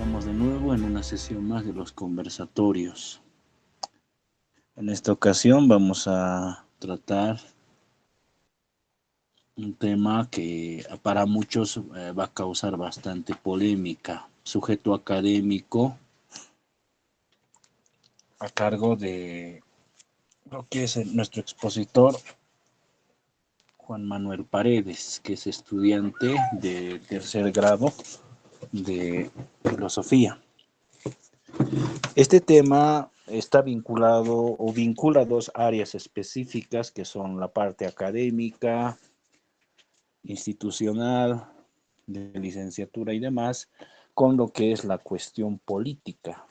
Estamos de nuevo en una sesión más de los conversatorios. En esta ocasión vamos a tratar un tema que para muchos va a causar bastante polémica. Sujeto académico a cargo de lo que es nuestro expositor Juan Manuel Paredes, que es estudiante de tercer grado de filosofía. Este tema está vinculado o vincula dos áreas específicas que son la parte académica, institucional, de licenciatura y demás, con lo que es la cuestión política.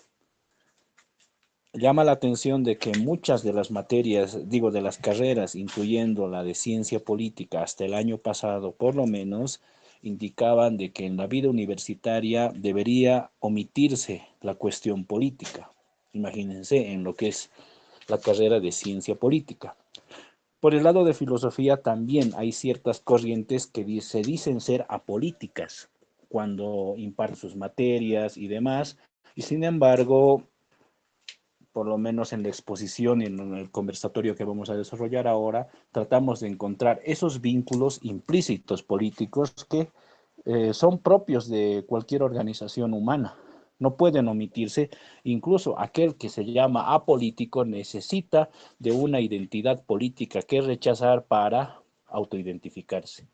Llama la atención de que muchas de las materias, digo, de las carreras, incluyendo la de ciencia política, hasta el año pasado, por lo menos, indicaban de que en la vida universitaria debería omitirse la cuestión política. Imagínense en lo que es la carrera de ciencia política. Por el lado de filosofía también hay ciertas corrientes que se dicen ser apolíticas cuando imparten sus materias y demás, y sin embargo por lo menos en la exposición y en el conversatorio que vamos a desarrollar ahora, tratamos de encontrar esos vínculos implícitos políticos que son propios de cualquier organización humana. No pueden omitirse. Incluso aquel que se llama apolítico necesita de una identidad política que rechazar para autoidentificarse.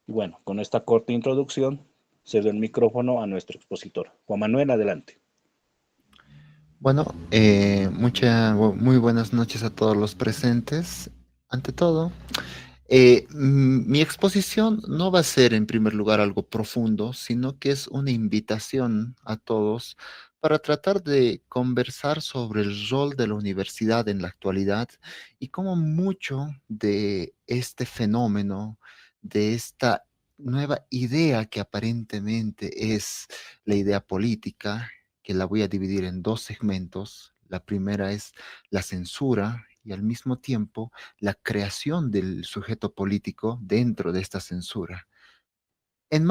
Y bueno, con esta corta introducción, cedo el micrófono a nuestro expositor. Juan Manuel, adelante. Bueno, muy buenas noches a todos los presentes. Ante todo, mi exposición no va a ser en primer lugar algo profundo, sino que es una invitación a todos para tratar de conversar sobre el rol de la universidad en la actualidad y cómo mucho de este fenómeno, de esta nueva idea que aparentemente es la idea política, que la voy a dividir en dos segmentos. La primera es la censura y al mismo tiempo la creación del sujeto político dentro de esta censura. En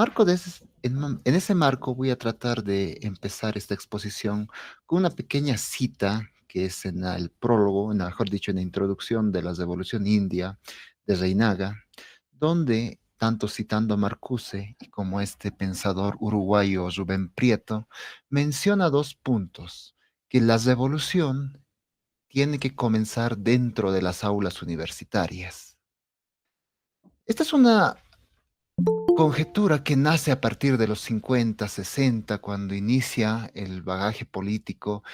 ese marco voy a tratar de empezar esta exposición con una pequeña cita que es en el prólogo, mejor dicho, en la introducción de la Revolución India de Reinaga, donde, tanto citando a Marcuse y como este pensador uruguayo Rubén Prieto, menciona dos puntos, que la revolución tiene que comenzar dentro de las aulas universitarias. Esta es una conjetura que nace a partir de los 50, 60, cuando inicia el bagaje político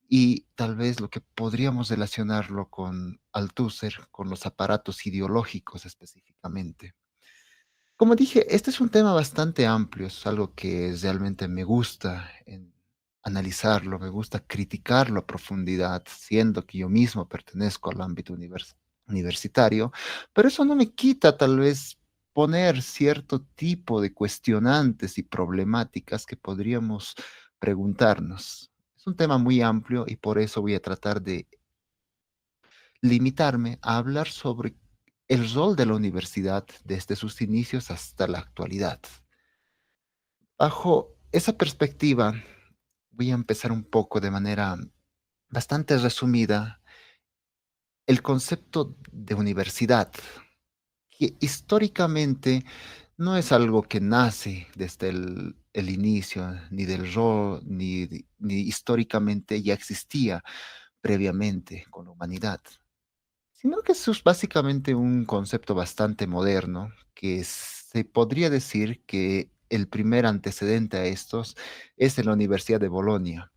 y tal vez lo que podríamos relacionarlo con Althusser, con los aparatos ideológicos específicamente. Como dije, este es un tema bastante amplio, es algo que realmente me gusta analizarlo, me gusta criticarlo a profundidad, siendo que yo mismo pertenezco al ámbito universitario, pero eso no me quita tal vez poner cierto tipo de cuestionantes y problemáticas que podríamos preguntarnos. Es un tema muy amplio y por eso voy a tratar de limitarme a hablar sobre el rol de la universidad desde sus inicios hasta la actualidad. Bajo esa perspectiva, voy a empezar un poco de manera bastante resumida el concepto de universidad, que históricamente no es algo que nace desde el inicio, ni del rol, ni históricamente ya existía previamente con la humanidad, sino que eso es básicamente un concepto bastante moderno, que se podría decir que el primer antecedente a estos es en la Universidad de Bolonia,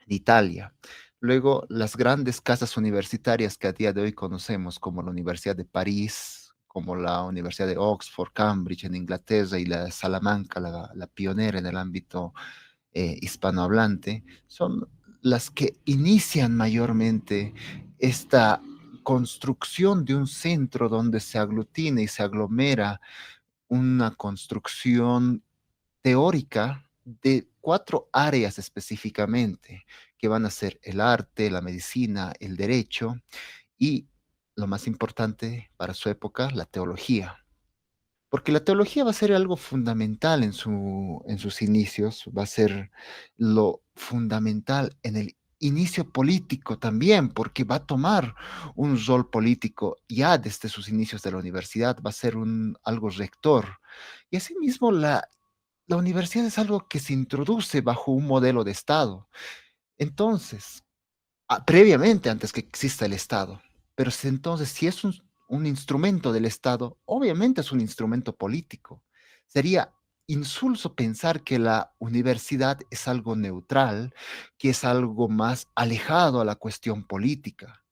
de Italia. Luego, las grandes casas universitarias que a día de hoy conocemos, como la Universidad de París, como la Universidad de Oxford, Cambridge en Inglaterra y la Salamanca, la pionera en el ámbito hispanohablante, son las que inician mayormente esta construcción de un centro donde se aglutina y se aglomera una construcción teórica de cuatro áreas específicamente, que van a ser el arte, la medicina, el derecho y, lo más importante para su época, la teología. porque la teología va a ser algo fundamental en sus inicios, va a ser lo fundamental en el inicio político también, porque va a tomar un rol político ya desde sus inicios de la universidad, va a ser algo rector. Y asimismo, la universidad es algo que se introduce bajo un modelo de Estado. Entonces, previamente, antes que exista el Estado. Pero entonces, si es un instrumento del Estado, obviamente es un instrumento político. Sería insulso pensar que la universidad es algo neutral, que es algo más alejado a la cuestión política.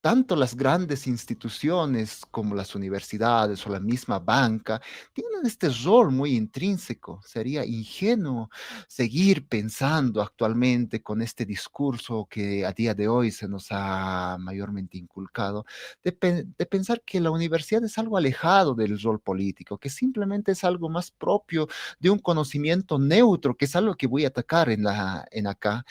Tanto las grandes instituciones como las universidades o la misma banca tienen este rol muy intrínseco. Sería ingenuo seguir pensando actualmente con este discurso que a día de hoy se nos ha mayormente inculcado, de pensar que la universidad es algo alejado del rol político, que simplemente es algo más propio de un conocimiento neutro, que es algo que voy a atacar en acá,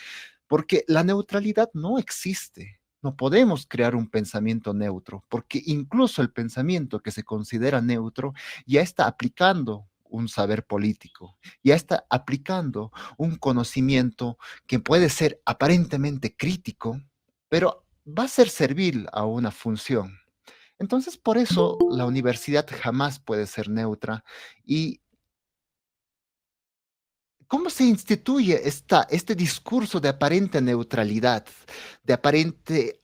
porque la neutralidad no existe. No podemos crear un pensamiento neutro, porque incluso el pensamiento que se considera neutro ya está aplicando un saber político, ya está aplicando un conocimiento que puede ser aparentemente crítico, pero va a ser servil a una función. Entonces, por eso la universidad jamás puede ser neutra. ¿Y cómo se instituye este discurso de aparente neutralidad, de aparente,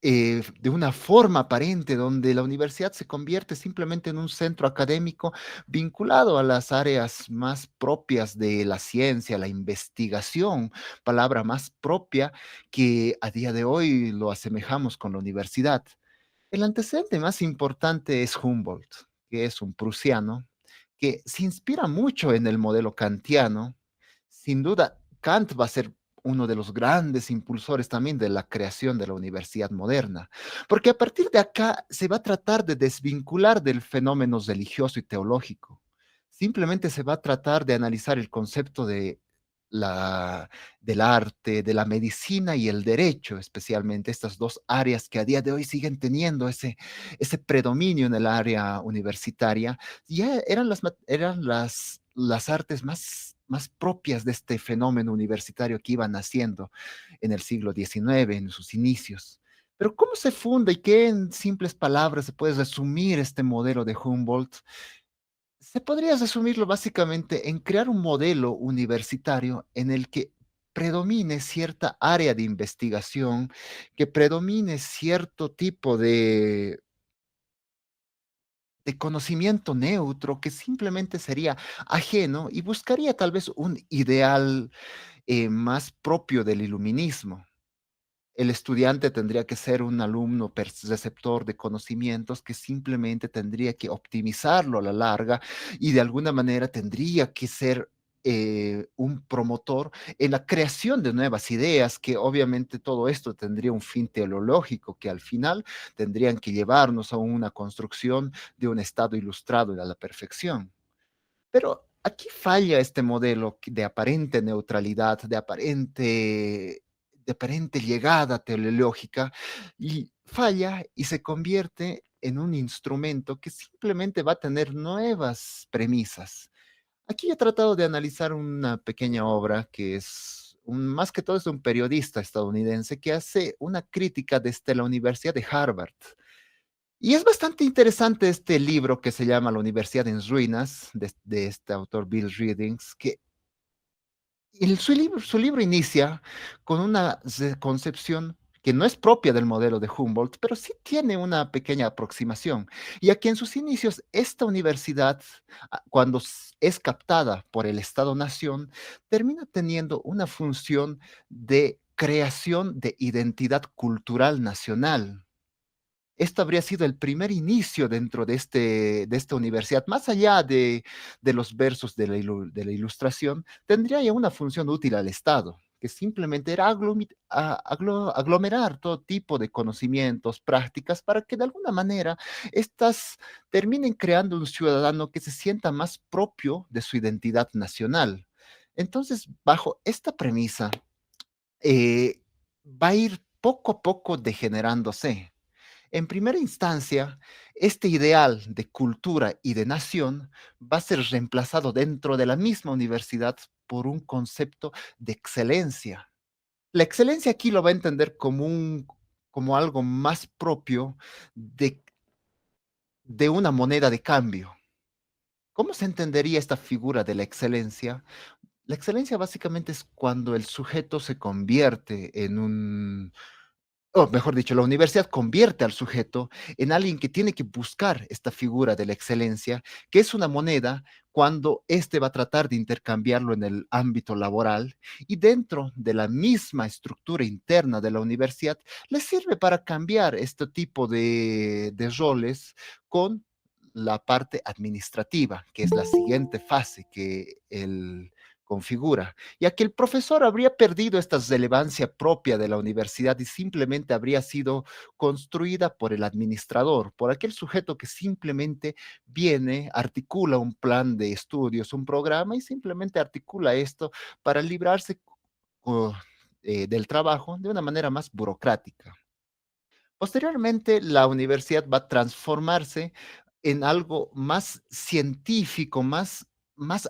de una forma aparente, donde la universidad se convierte simplemente en un centro académico vinculado a las áreas más propias de la ciencia, la investigación, palabra más propia que a día de hoy lo asemejamos con la universidad? El antecedente más importante es Humboldt, que es un prusiano que se inspira mucho en el modelo kantiano. Sin duda, Kant va a ser uno de los grandes impulsores también de la creación de la universidad moderna, porque a partir de acá se va a tratar de desvincular del fenómeno religioso y teológico. Simplemente se va a tratar de analizar el concepto la, del arte, de la medicina y el derecho, especialmente estas dos áreas que a día de hoy siguen teniendo ese predominio en el área universitaria. Ya eran las artes más propias de este fenómeno universitario que iba naciendo en el siglo XIX, en sus inicios. Pero ¿cómo se funda y qué en simples palabras se puede resumir este modelo de Humboldt? Se podría resumirlo básicamente en crear un modelo universitario en el que predomine cierta área de investigación, que predomine cierto tipo de conocimiento neutro que simplemente sería ajeno y buscaría tal vez un ideal más propio del iluminismo. El estudiante tendría que ser un alumno receptor de conocimientos que simplemente tendría que optimizarlo a la larga y de alguna manera tendría que ser un promotor en la creación de nuevas ideas, que obviamente todo esto tendría un fin teleológico, que al final tendrían que llevarnos a una construcción de un Estado ilustrado y a la perfección. Pero aquí falla este modelo de aparente neutralidad, de aparente llegada teleológica, y falla y se convierte en un instrumento que simplemente va a tener nuevas premisas. Aquí he tratado de analizar una pequeña obra que más que todo es de un periodista estadounidense que hace una crítica desde la Universidad de Harvard. Y es bastante interesante este libro que se llama La Universidad en Ruinas, de este autor Bill Readings, que su libro inicia con una concepción que no es propia del modelo de Humboldt, pero sí tiene una pequeña aproximación. Y aquí en sus inicios, esta universidad, cuando es captada por el Estado-Nación, termina teniendo una función de creación de identidad cultural nacional. Esto habría sido el primer inicio dentro de esta universidad, más allá de los versos de la Ilustración, tendría ya una función útil al Estado, que simplemente era aglomerar todo tipo de conocimientos, prácticas, para que de alguna manera estas terminen creando un ciudadano que se sienta más propio de su identidad nacional. Entonces, bajo esta premisa, va a ir poco a poco degenerándose. En primera instancia, este ideal de cultura y de nación va a ser reemplazado dentro de la misma universidad por un concepto de excelencia. La excelencia aquí lo va a entender como algo más propio de, de una moneda de cambio. ¿Cómo se entendería esta figura de la excelencia? La excelencia básicamente es cuando el sujeto se convierte en o mejor dicho, la universidad convierte al sujeto en alguien que tiene que buscar esta figura de la excelencia, que es una moneda cuando éste va a tratar de intercambiarlo en el ámbito laboral y dentro de la misma estructura interna de la universidad le sirve para cambiar este tipo de roles con la parte administrativa, que es la siguiente fase que él configura, ya que el profesor habría perdido esta relevancia propia de la universidad y simplemente habría sido construida por el administrador, por aquel sujeto que simplemente viene, articula un plan de estudios, un programa y simplemente articula esto para librarse del trabajo de una manera más burocrática. Posteriormente, la universidad va a transformarse en algo más científico, más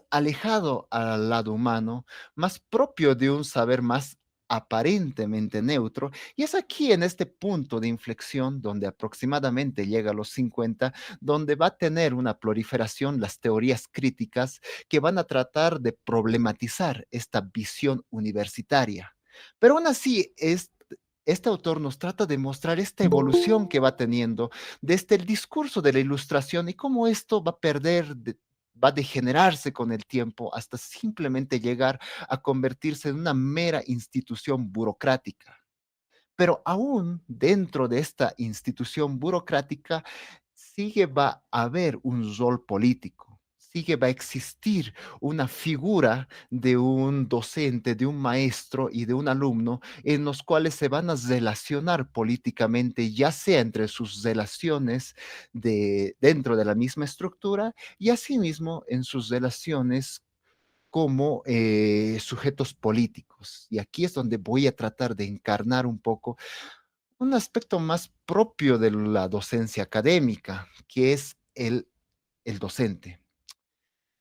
alejado al lado humano, más propio de un saber más aparentemente neutro. Y es aquí, en este punto de inflexión, donde aproximadamente llega a los 50, donde va a tener una proliferación las teorías críticas que van a tratar de problematizar esta visión universitaria. Pero aún así, este autor nos trata de mostrar esta evolución que va teniendo desde el discurso de la ilustración y cómo esto va a va a degenerarse con el tiempo hasta simplemente llegar a convertirse en una mera institución burocrática. Pero aún dentro de esta institución burocrática va a haber un rol político, va a existir una figura de un docente, de un maestro y de un alumno en los cuales se van a relacionar políticamente, ya sea entre sus relaciones dentro de la misma estructura y asimismo en sus relaciones como sujetos políticos. Y aquí es donde voy a tratar de encarnar un poco un aspecto más propio de la docencia académica, que es el docente.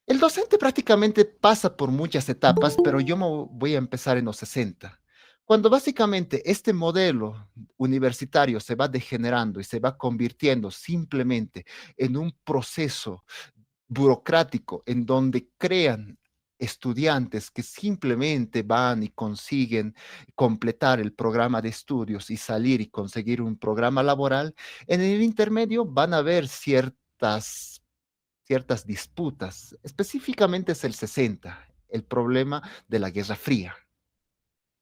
El docente prácticamente pasa por muchas etapas, pero yo me voy a empezar en los 60, cuando básicamente este modelo universitario se va degenerando y se va convirtiendo simplemente en un proceso burocrático en donde crean estudiantes que simplemente van y consiguen completar el programa de estudios y salir y conseguir un programa laboral, en el intermedio van a haber ciertas disputas. Específicamente es el 60, el problema de la Guerra Fría.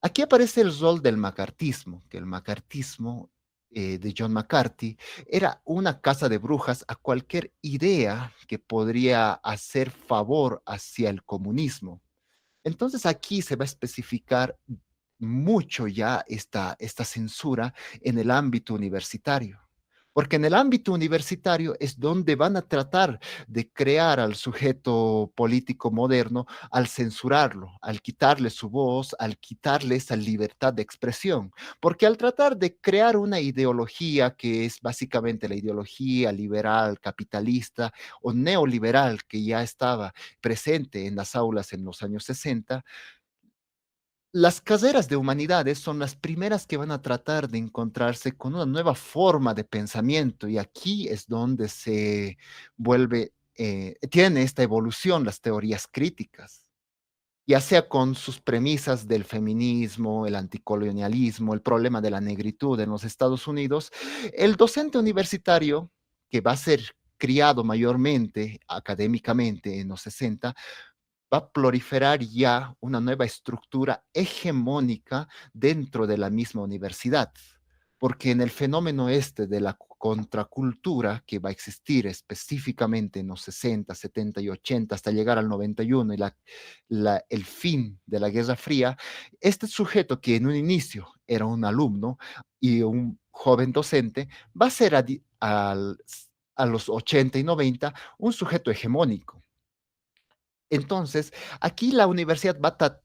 Aquí aparece el rol del macartismo, que el macartismo de John McCarthy era una casa de brujas a cualquier idea que podría hacer favor hacia el comunismo. Entonces aquí se va a especificar mucho ya esta censura en el ámbito universitario. Porque en el ámbito universitario es donde van a tratar de crear al sujeto político moderno al censurarlo, al quitarle su voz, al quitarle esa libertad de expresión. Porque al tratar de crear una ideología que es básicamente la ideología liberal, capitalista o neoliberal que ya estaba presente en las aulas en los años 60, las carreras de humanidades son las primeras que van a tratar de encontrarse con una nueva forma de pensamiento y aquí es donde se tiene esta evolución las teorías críticas, ya sea con sus premisas del feminismo, el anticolonialismo, el problema de la negritud en los Estados Unidos. El docente universitario, que va a ser criado mayormente académicamente en los 60, va a proliferar ya una nueva estructura hegemónica dentro de la misma universidad, porque en el fenómeno este de la contracultura que va a existir específicamente en los 60, 70 y 80 hasta llegar al 91 y el fin de la Guerra Fría, este sujeto que en un inicio era un alumno y un joven docente, va a ser a los 80 y 90 un sujeto hegemónico. Entonces, aquí la universidad va a tener